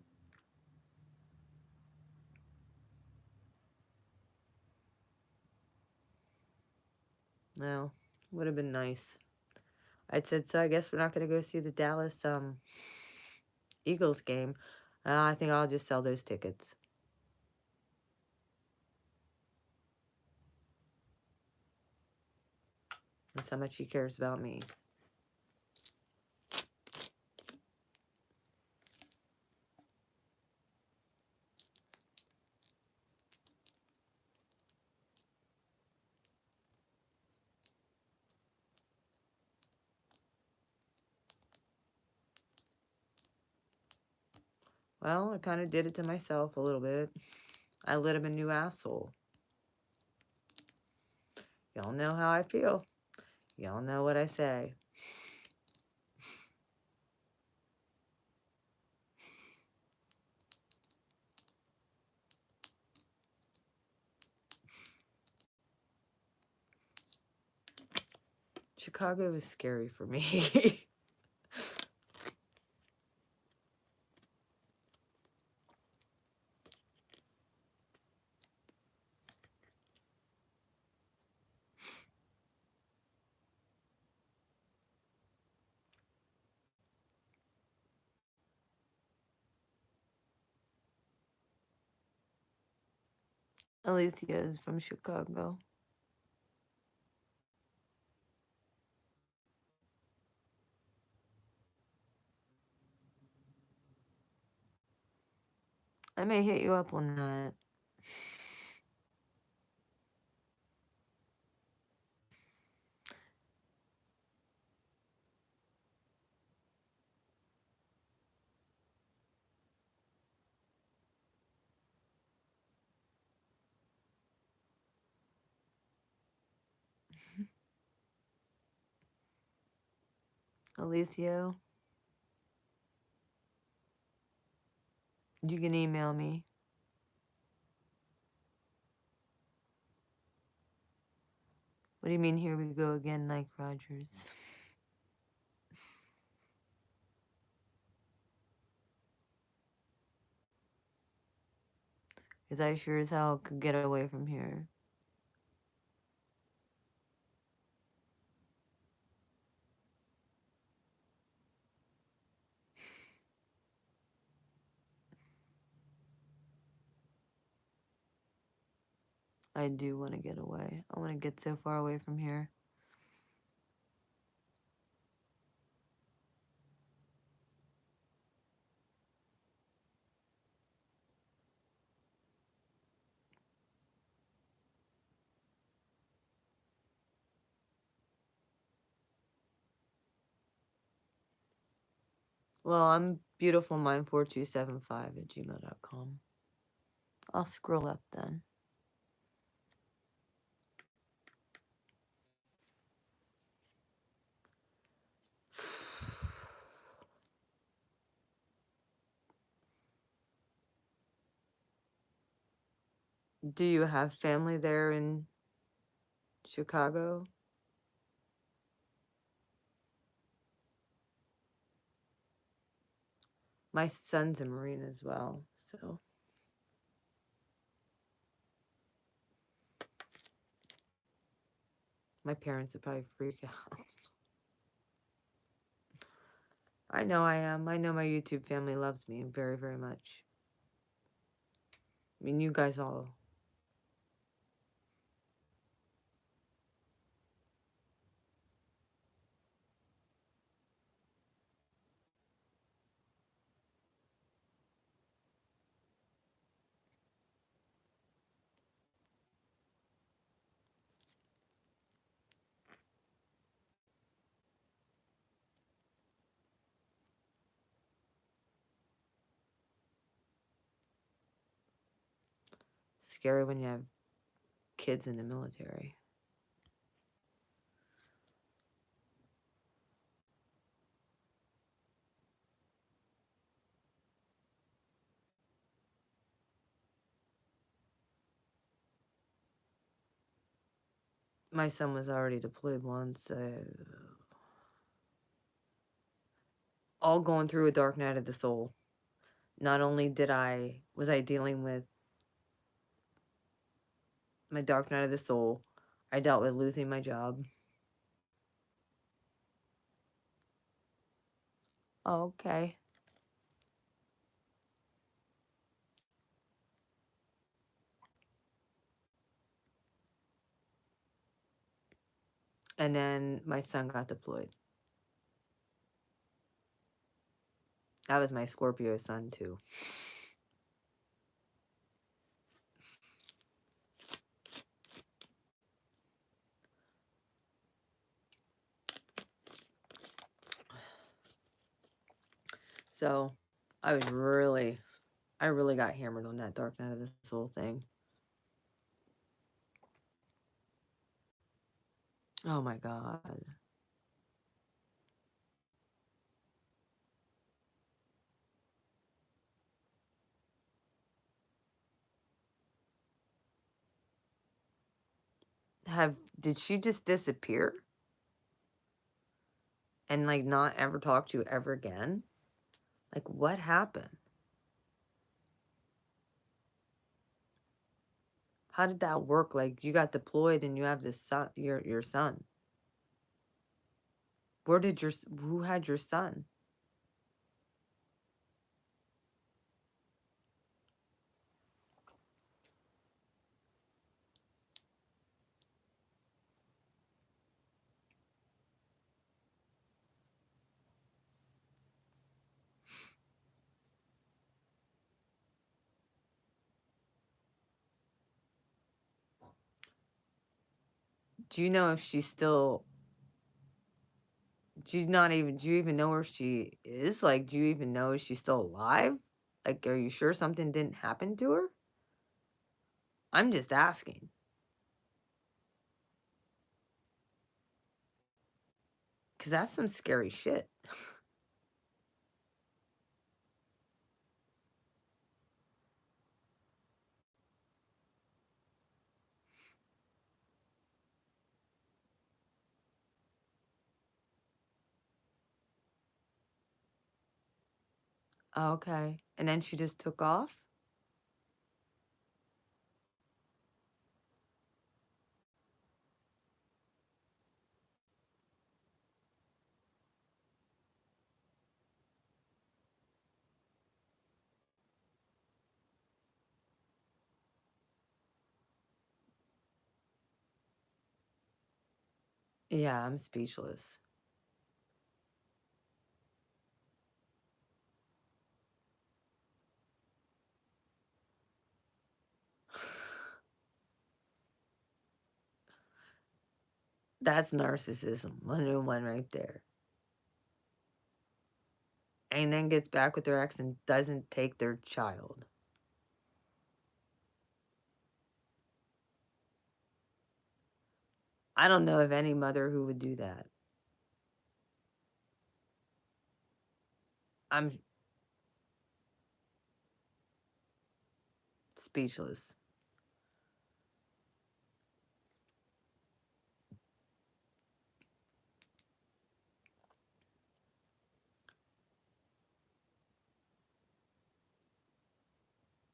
Well, would have been nice. I'd said, so I guess we're not going to go see the Dallas Eagles game. I think I'll just sell those tickets. That's how much he cares about me. Well, I kind of did it to myself a little bit. I lit him a new asshole. Y'all know how I feel. Y'all know what I say. Chicago was scary for me. Alicia is from Chicago. I may hit you up on that. Alicio, you can email me. What do you mean, here we go again, Nike Rogers? Because I sure as hell could get away from here. I do want to get away. I want to get so far away from here. Well, I'm beautifulmind4275@gmail.com. I'll scroll up then. Do you have family there in Chicago? My son's a Marine as well, so. My parents would probably freak out. I know I am. I know my YouTube family loves me very, very much. I mean, you guys all. Scary when you have kids in the military. My son was already deployed once. All going through a dark night of the soul. Not only was I dealing with my dark night of the soul, I dealt with losing my job. Oh, okay. And then my son got deployed. That was my Scorpio son, too. So I really got hammered on that dark night of the soul thing. Oh my God. Did she just disappear? And like not ever talk to you ever again? Like what happened? How did that work? Like you got deployed and you have this son, your son. Who had your son? Do you know if she's still, do you even know where she is? Like, do you even know if she's still alive? Like, are you sure something didn't happen to her? I'm just asking. 'Cause that's some scary shit. Okay, and then she just took off? Yeah, I'm speechless. That's narcissism, 101 right there. And then gets back with their ex and doesn't take their child. I don't know of any mother who would do that. I'm speechless.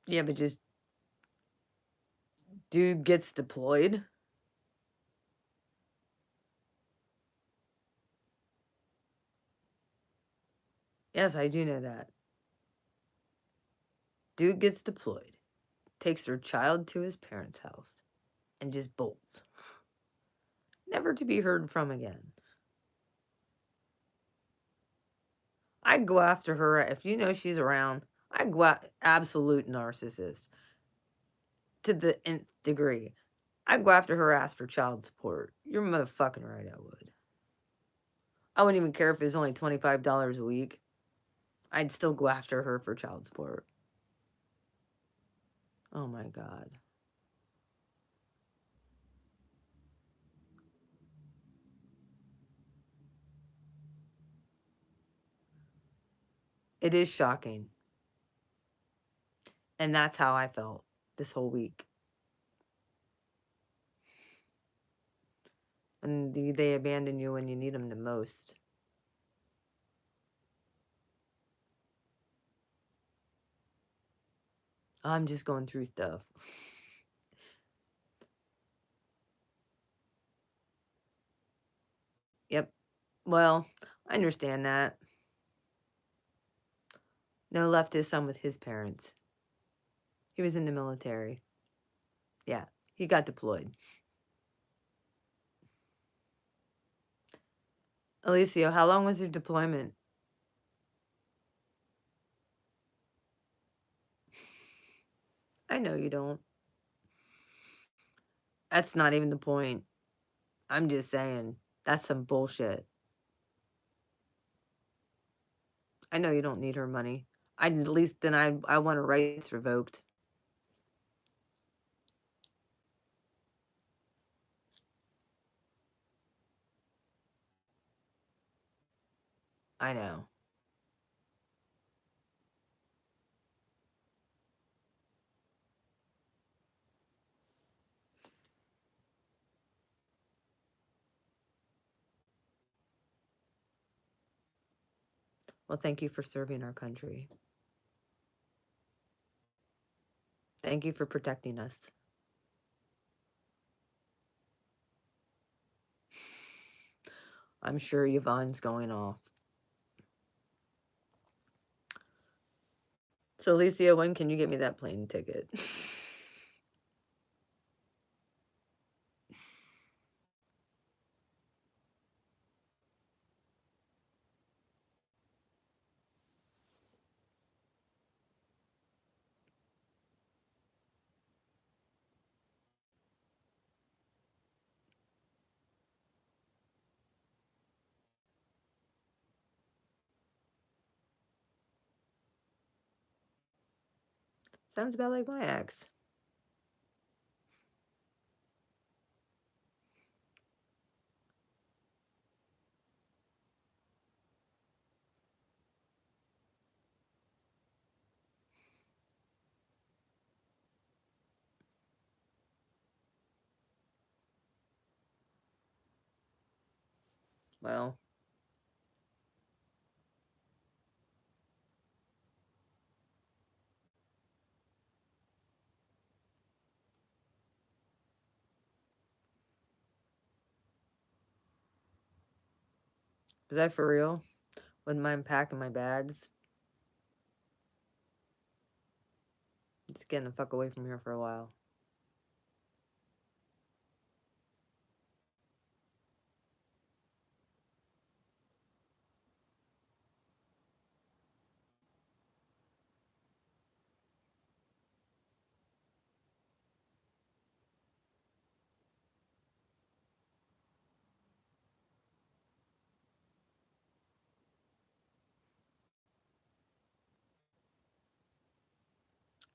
Yeah, but just dude gets deployed? Yes, I do know that. Dude gets deployed, takes their child to his parents' house, and just bolts. Never to be heard from again. I'd go after her if you know she's around. I'd go out absolute narcissist to the nth degree. I'd go after her ass for child support. You're motherfucking right, I would. I wouldn't even care if it was only $25 a week. I'd still go after her for child support. Oh my God. It is shocking. And that's how I felt this whole week. And they abandon you when you need them the most. I'm just going through stuff. Yep. Well, I understand that. No, left his son with his parents. He was in the military. Yeah, he got deployed. Alicio, how long was your deployment? I know you don't. That's not even the point. I'm just saying, that's some bullshit. I know you don't need her money. At least then I want her rights revoked. I know. Well, thank you for serving our country. Thank you for protecting us. I'm sure Yvonne's going off. So, Alicia, when can you get me that plane ticket? Sounds about like my ex. Well, is that for real? Wouldn't mind packing my bags. Just getting the fuck away from here for a while.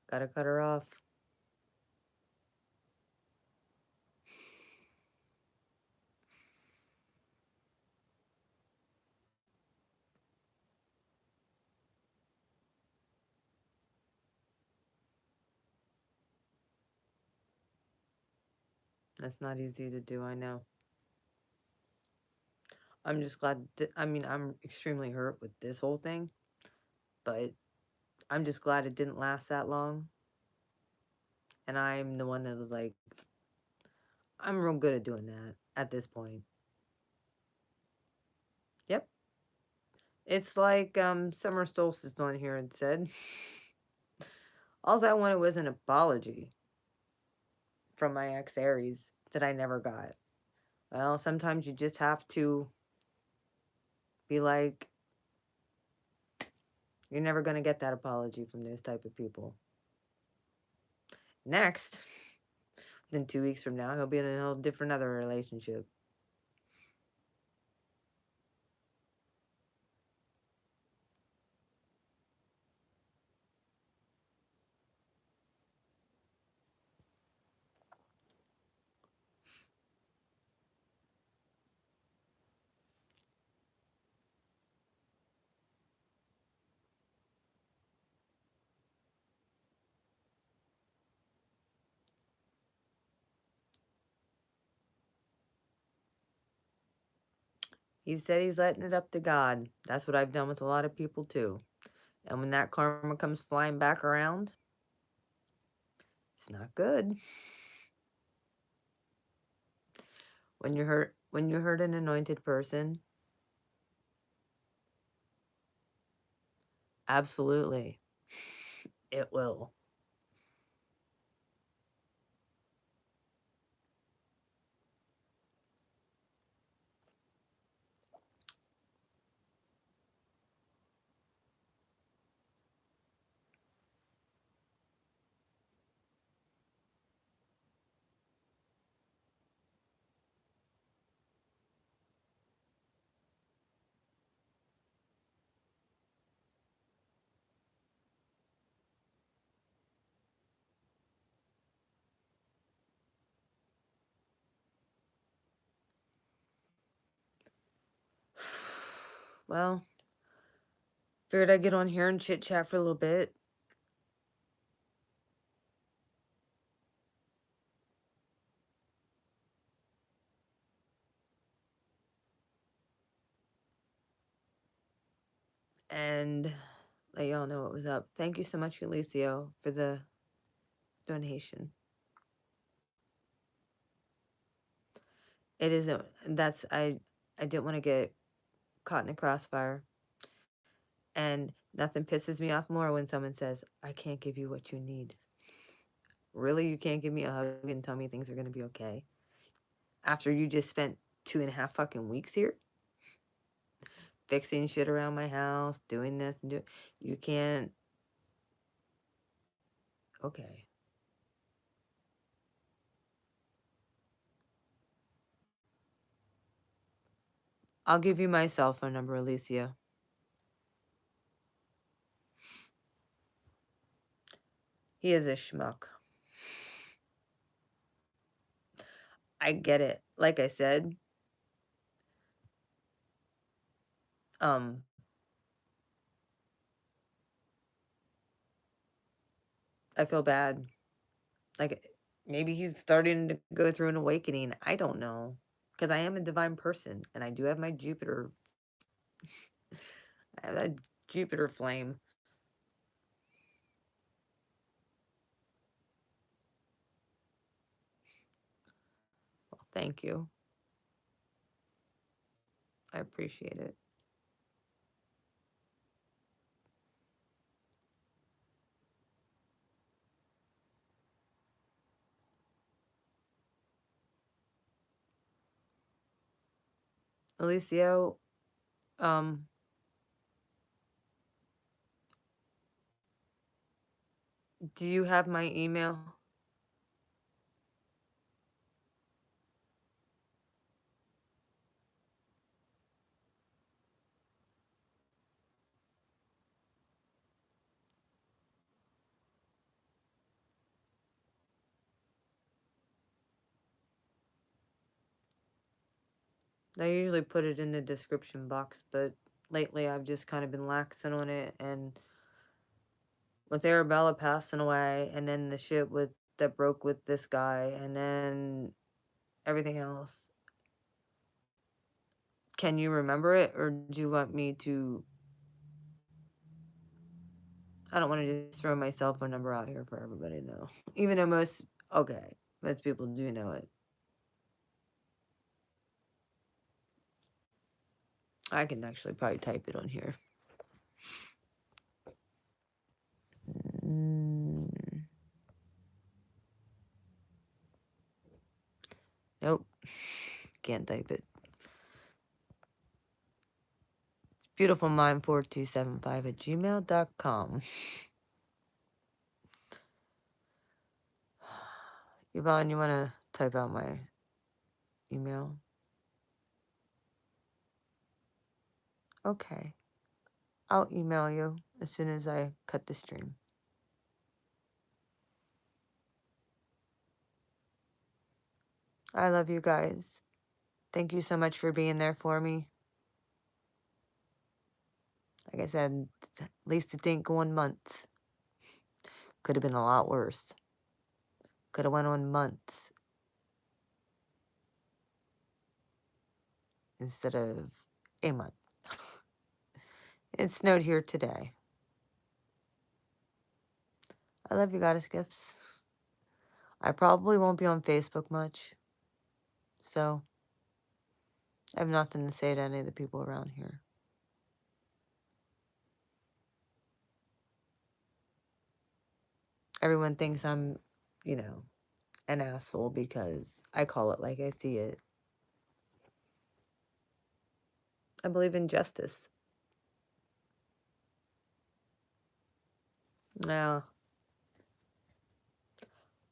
Gotta cut her off. That's not easy to do, I know. I'm just glad I mean, I'm extremely hurt with this whole thing, but I'm just glad it didn't last that long. And I'm the one that was like, I'm real good at doing that at this point. Yep. It's like Summer Solstice on here and said, all I wanted was an apology from my ex Aries that I never got. Well, sometimes you just have to be like, you're never going to get that apology from those type of people. Next, then 2 weeks from now, he'll be in a whole different other relationship. He said he's letting it up to God. That's what I've done with a lot of people too. And when that karma comes flying back around, it's not good. When you hurt an anointed person, absolutely, it will. Well, figured I'd get on here and chit chat for a little bit. And let y'all know what was up. Thank you so much, Alicio, for the donation. It isn't, that's, I didn't want to get caught in the crossfire. And nothing pisses me off more when someone says, I can't give you what you need. Really? You can't give me a hug and tell me things are going to be okay? After you just spent 2.5 fucking weeks here? Fixing shit around my house, doing this and you can't. Okay. I'll give you my cell phone number, Alicia. He is a schmuck. I get it. Like I said, um, I feel bad. Like maybe he's starting to go through an awakening. I don't know. Because I am a divine person, and I do have my Jupiter. I have that Jupiter flame. Well, thank you. I appreciate it. Alicio, do you have my email? I usually put it in the description box, but lately I've just kind of been laxing on it, and with Arabella passing away, and then the shit with that broke with this guy, and then everything else. Can you remember it, or do you want me to? I don't want to just throw my cell phone number out here for everybody to know. Even though most people do know it. I can actually probably type it on here. Nope. Can't type it. It's beautifulmind4275@gmail.com. Yvonne, you want to type out my email? Okay. I'll email you as soon as I cut the stream. I love you guys. Thank you so much for being there for me. Like I said, at least it didn't go on months. Could have been a lot worse. Could have went on months instead of a month. It snowed here today. I love you, Goddess Gifts. I probably won't be on Facebook much, so I have nothing to say to any of the people around here. Everyone thinks I'm, an asshole because I call it like I see it. I believe in justice. No.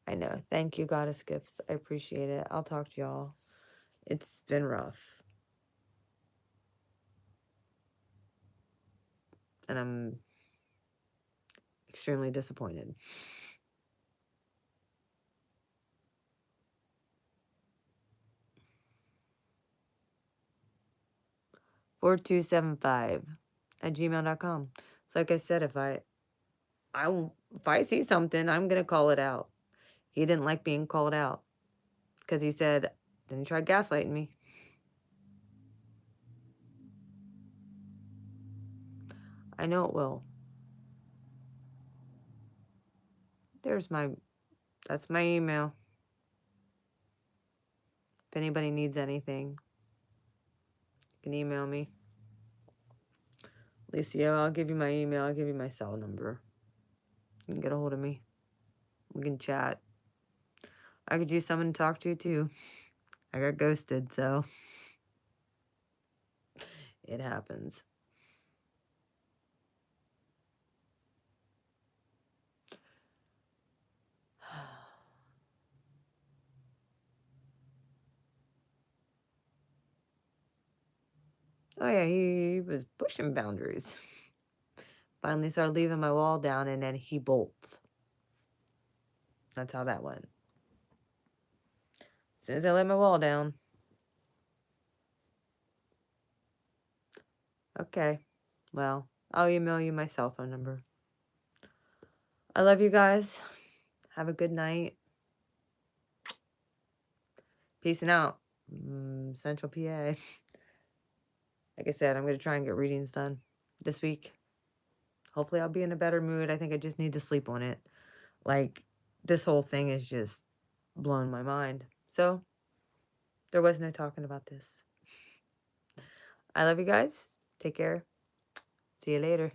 I know. Thank you, Goddess Gifts. I appreciate it. I'll talk to y'all. It's been rough. And I'm extremely disappointed. (4275)@gmail.com. So like I said, if I see something, I'm gonna call it out. He didn't like being called out because he said, then he tried gaslighting me. I know it will. That's my email. If anybody needs anything, you can email me. Alicia, I'll give you my email. I'll give you my cell number. You can get a hold of me. We can chat. I could use someone to talk to too. I got ghosted, so it happens. Oh yeah, he was pushing boundaries. Finally started leaving my wall down, and then he bolts. That's how that went. As soon as I let my wall down. Okay. Well, I'll email you my cell phone number. I love you guys. Have a good night. Peace and out. from Central PA. Like I said, I'm going to try and get readings done this week. Hopefully I'll be in a better mood. I think I just need to sleep on it. Like, this whole thing is just blowing my mind. So, there was no talking about this. I love you guys. Take care. See you later.